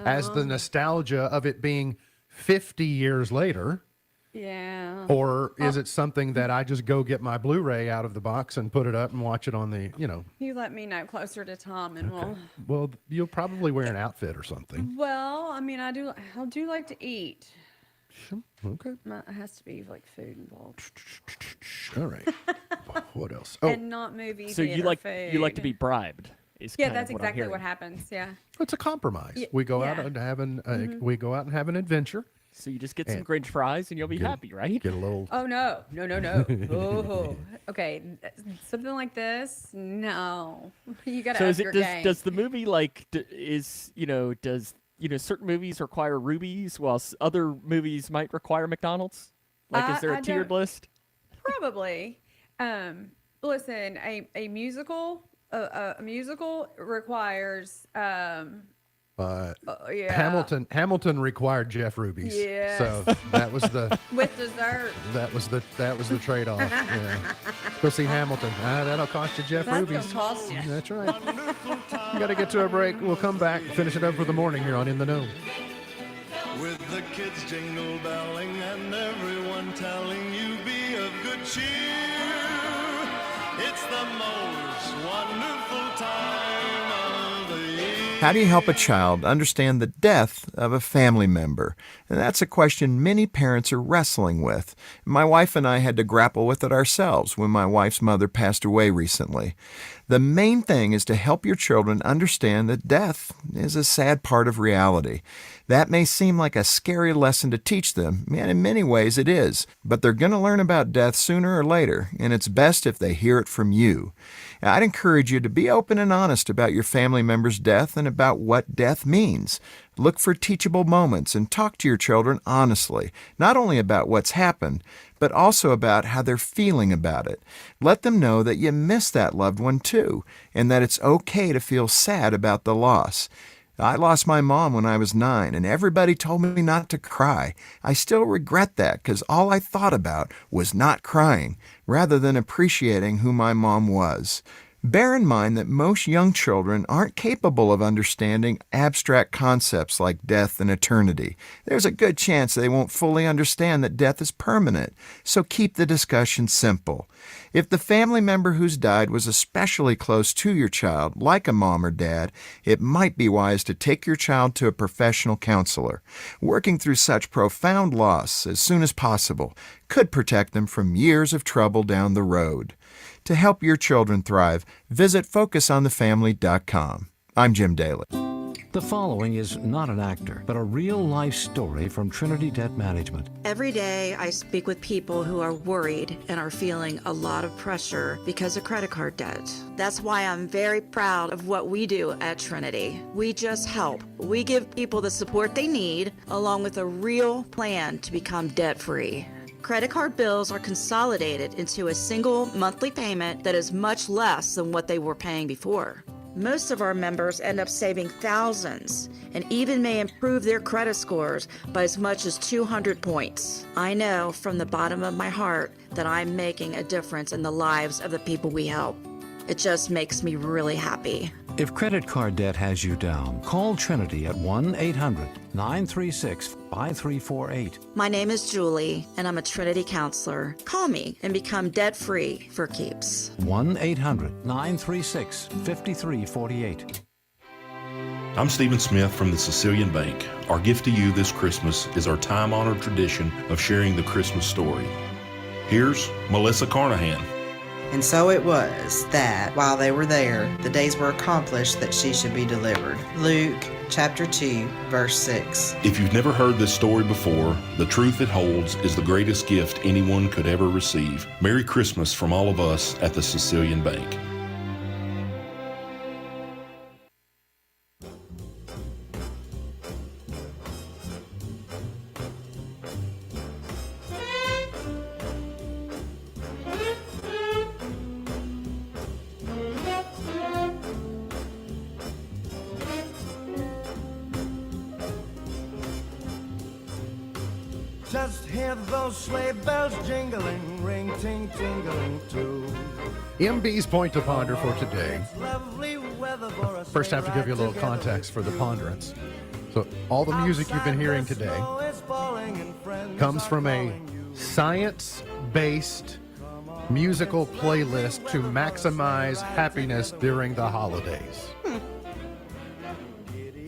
as the nostalgia of it being 50 years later? Yeah. Or is it something that I just go get my Blu-ray out of the box and put it up and watch it on the, You let me know closer to time, and Well, you'll probably wear an outfit or something. Well, I mean, I do like to eat. Okay. It has to be like food involved. All right. What else? And not movie So theater you like food. to be bribed? Is Yeah, kind of that's what I'm exactly hearing. what happens. Yeah. It's a compromise. Y- We go yeah. out and have an Mhm. we go out and have an adventure. So you just get some And Grinch fries and you'll be get- happy, right? Get a little. Oh no. Oh, okay. Something like this. No, you gotta So up is your it game. does the movie like does certain movies require rubies while other movies might require McDonald's? Like, is there a I tiered don't- list? Probably. Listen, a musical requires yeah. Hamilton required Jeff Ruby's. Yes. So that was the with dessert. that was the trade-off. Yeah. Go see Hamilton. That'll cost you Jeff That's Ruby's. gonna cost you. That's right. We got to get to a break. We'll come back, finish it up for the morning here on In the Know. With the kids jingle belling and everyone telling you be of good cheer. It's the most wonderful time of the year. How do you help a child understand the death of a family member? And that's a question many parents are wrestling with. My wife and I had to grapple with it ourselves when my wife's mother passed away recently. The main thing is to help your children understand that death is a sad part of reality. That may seem like a scary lesson to teach them, and in many ways it is, but they're going to learn about death sooner or later, and it's best if they hear it from you. I'd encourage you to be open and honest about your family member's death and about what death means. Look for teachable moments and talk to your children honestly, not only about what's happened, but also about how they're feeling about it. Let them know that you miss that loved one too, and that it's okay to feel sad about the loss. I lost my mom when I was 9, and everybody told me not to cry. I still regret that because all I thought about was not crying, rather than appreciating who my mom was. Bear in mind that most young children aren't capable of understanding abstract concepts like death and eternity. There's a good chance they won't fully understand that death is permanent, so keep the discussion simple. If the family member who's died was especially close to your child, like a mom or dad, it might be wise to take your child to a professional counselor. Working through such profound loss as soon as possible could protect them from years of trouble down the road. To help your children thrive, visit FocusOnTheFamily.com. I'm Jim Daly. The following is not an actor, but a real-life story from Trinity Debt Management. Every day I speak with people who are worried and are feeling a lot of pressure because of credit card debt. That's why I'm very proud of what we do at Trinity. We just help. We give people the support they need, along with a real plan to become debt-free. Credit card bills are consolidated into a single monthly payment that is much less than what they were paying before. Most of our members end up saving thousands and even may improve their credit scores by as much as 200 points. I know from the bottom of my heart that I'm making a difference in the lives of the people we help. It just makes me really happy. If credit card debt has you down, call Trinity at 1-800-936-5348. My name is Julie, and I'm a Trinity counselor. Call me and become debt-free for keeps. 1-800-936-5348. I'm Stephen Smith from the Sicilian Bank. Our gift to you this Christmas is our time-honored tradition of sharing the Christmas story. Here's Melissa Carnahan. And so it was that, while they were there, the days were accomplished that she should be delivered. Luke chapter 2, verse 6. If you've never heard this story before, the truth it holds is the greatest gift anyone could ever receive. Merry Christmas from all of us at the Sicilian Bank. Just hear those sleigh bells jingling, ring ting tingling too. MB's point to ponder for today. Lovely weather for a First, I have to give you a little sleigh ride context for the ponderance. So, all the music you've been hearing today Snow is falling and friends comes are from a calling you. science-based musical playlist to maximize happiness during the holidays.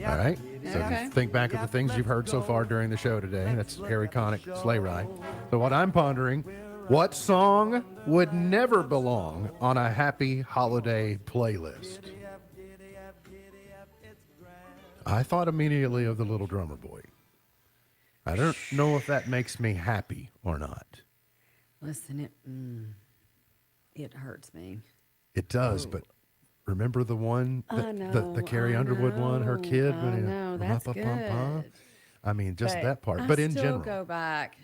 All right? So Okay. think back of the things you've heard so far during the show today. That's Harry Connick, Sleigh Ride. So what I'm pondering, what song would never belong on a happy holiday playlist? I thought immediately of the Little Drummer Boy. I don't know if that makes me happy or not. Listen, it hurts me. It does, but remember the one, I the Carrie Underwood one, her kid? I know, that's good. I mean, just But that part. I But in still general, go back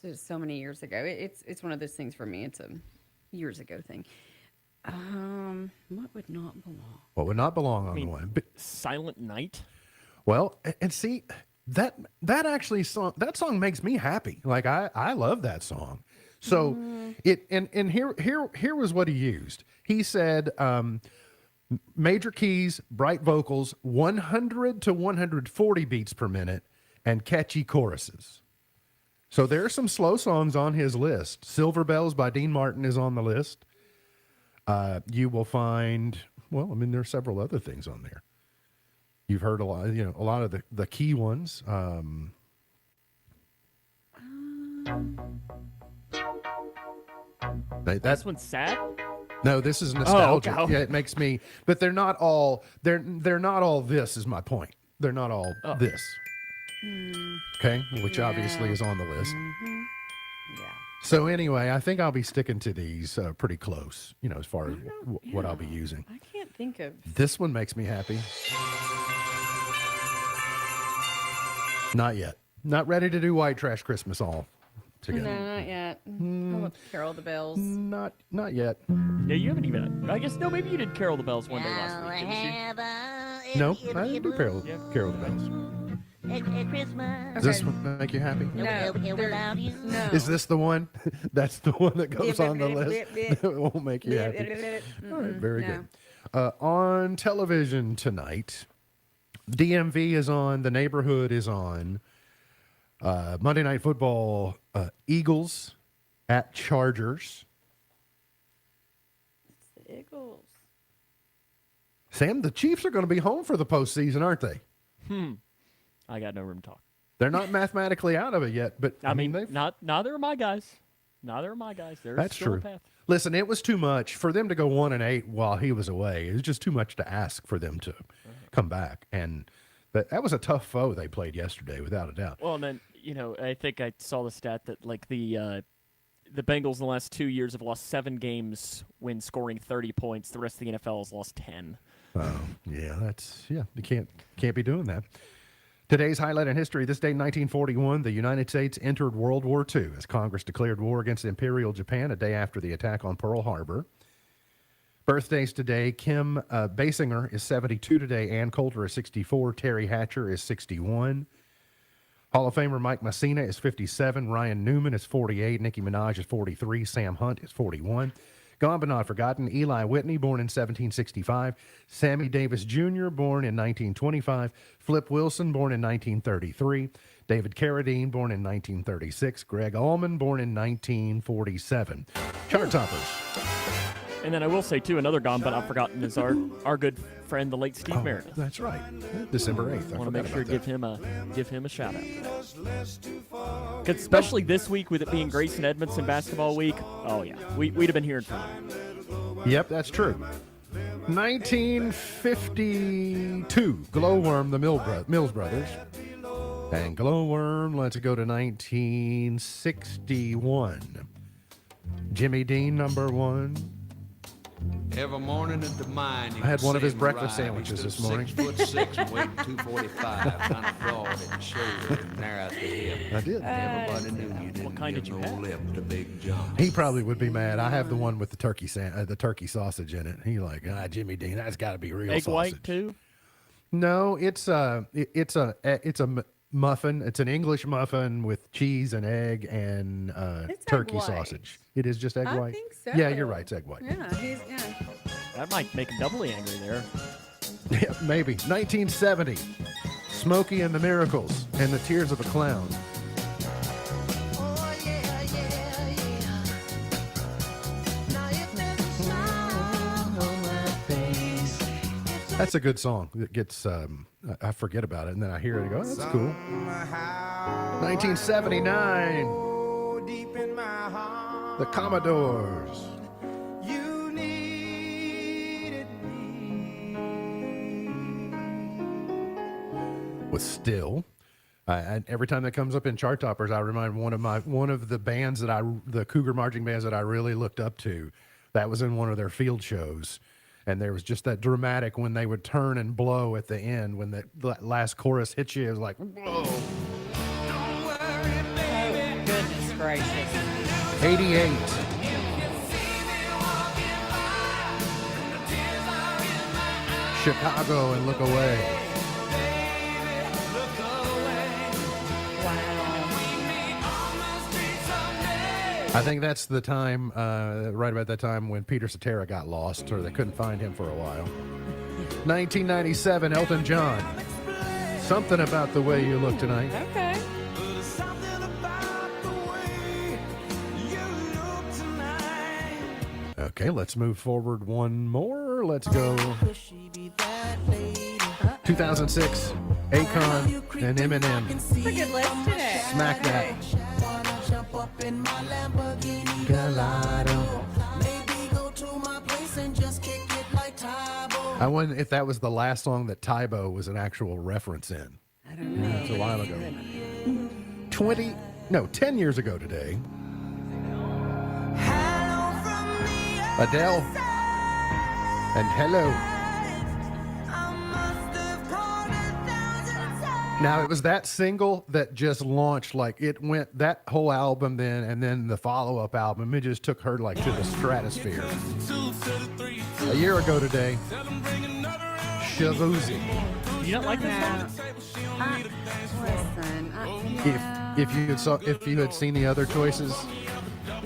to so many years ago. It's one of those things for me. It's a years ago thing. What would not belong? what would not belong on one? But, Silent Night. well, and see that actually that song makes me happy. Like I love that song. So here was what he used. He said major keys, bright vocals, 100 to 140 beats per minute, and catchy choruses. So there are some slow songs on his list. Silver Bells by Dean Martin is on the list. You will find, well, I mean, there are several other things on there. You've heard a lot of the key ones. This one's sad. No, this is nostalgic. okay. Yeah, it makes me. But they're not all. They're not all. This is my point. They're not all this. Okay, which obviously is on the list. Yeah. So anyway, I think I'll be sticking to these pretty close. As far as what I'll be using. I can't think of. This one makes me happy. Not yet. Not ready to do White Trash Christmas all together. No, not yet. I love Carol the Bells. Not yet. Yeah, you haven't even. I guess no. Maybe you did Carol the Bells one day last week, didn't you? No, I didn't do Carol the Bells. Does this one make you happy? No. No. Is this the one? That's the one that goes on the list. It won't make you happy. All right, very good. On television tonight, DMV is on. The Neighborhood is on. Monday Night Football, Eagles at Chargers. It's the Eagles. Sam, the Chiefs are going to be home for the postseason, aren't they? I got no room to talk. They're not mathematically out of it yet, but I mean, they've... neither are my guys. Neither are my guys. There's That's still true. a path. Listen, it was too much for them to go 1-8 while he was away. It was just too much to ask for them to come back. But that was a tough foe they played yesterday, without a doubt. Well, and then I think I saw the stat that like the Bengals in the last 2 years have lost 7 games when scoring 30 points. The rest of the NFL has lost 10. Oh, yeah, you can't be doing that. Today's highlight in history, this day in 1941, the United States entered World War II as Congress declared war against Imperial Japan a day after the attack on Pearl Harbor. Birthdays today, Kim Basinger is 72 today, Ann Coulter is 64, Terry Hatcher is 61. Hall of Famer Mike Messina is 57, Ryan Newman is 48, Nicki Minaj is 43, Sam Hunt is 41. Gone but not forgotten, Eli Whitney, born in 1765. Sammy Davis Jr., born in 1925. Flip Wilson, born in 1933. David Carradine, born in 1936. Greg Allman, born in 1947. Chart toppers. And then I will say, too, another gone but not forgotten is our good friend, the late Steve Meredith. That's right. December 8th. I want to make sure to give him a shout out. Because especially this week, with it being Grayson Edmondson basketball week, oh yeah, we'd have been hearing from him. Yep, that's true. 1952, Glowworm, the Mills Brothers. And Glowworm, let's go to 1961. Jimmy Dean, number 1. Every morning at the mine, I had one of his breakfast sandwiches this morning. 6'6" and weighed 245, kind of broad at the shoulder and narrow at the hip. I did. Everybody knew you didn't What kind give did you no have? lip to Big John. He probably would be mad. I have the one with the turkey sausage in it. He like, Jimmy Dean, that's got to be real Egg sausage. white too. No, it's a muffin. It's an English muffin with cheese and egg and It's turkey egg white. sausage. It is just egg I white? think so. Yeah, you're right. It's egg white. Yeah. That might make him doubly angry there. Yeah, maybe. 1970. Smokey and the Miracles and the Tears of a Clown. That's a good song. It gets, I forget about it, and then I hear it and go, oh, that's cool. 1979. The Commodores. With Still. And every time that comes up in chart toppers, I remind one of the bands the Cougar marching bands that I really looked up to. That was in one of their field shows, and there was just that dramatic when they would turn and blow at the end when the last chorus hits you. It was like, whoa. Oh, goodness gracious. 88. Chicago and Look Away. I think that's the time, right about that time when Peter Cetera got lost, or they couldn't find him for a while. 1997, Elton John. Something About the Way You Look Tonight. Okay. Okay, let's move forward one more. Let's go. 2006, Akon and Eminem. It's a good list today. Smack that. I wonder if that was the last song that Tybo was an actual reference in. I don't know. It's a while ago. 10 years ago today. Adele and Hello. Now, it was that single that just launched, like it went, that whole album then, and then the follow-up album, it just took her like to the stratosphere. A year ago today, Shavuzi. You don't like that song? Listen, If you had seen the other choices,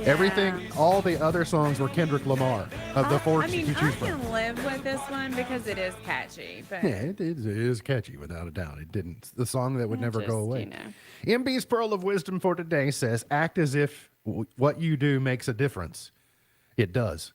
everything, all the other songs were Kendrick Lamar of the four to choose I from. can live with this one because it is catchy. But Yeah, it is catchy without a doubt. It didn't. The song that would never go away. MB's Pearl of Wisdom for today says, act as if what you do makes a difference. It does.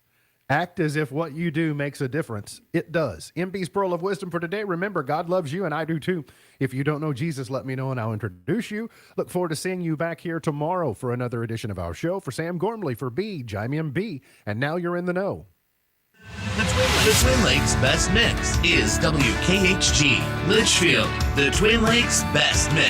Act as if what you do makes a difference. It does. MB's Pearl of Wisdom for today. Remember, God loves you and I do too. If you don't know Jesus, let me know and I'll introduce you. Look forward to seeing you back here tomorrow for another edition of our show. For Sam Gormley, for B, I'm MB, and now you're in the know. The Twin Lakes Best Mix is WKHG, Litchfield, the Twin Lakes Best Mix.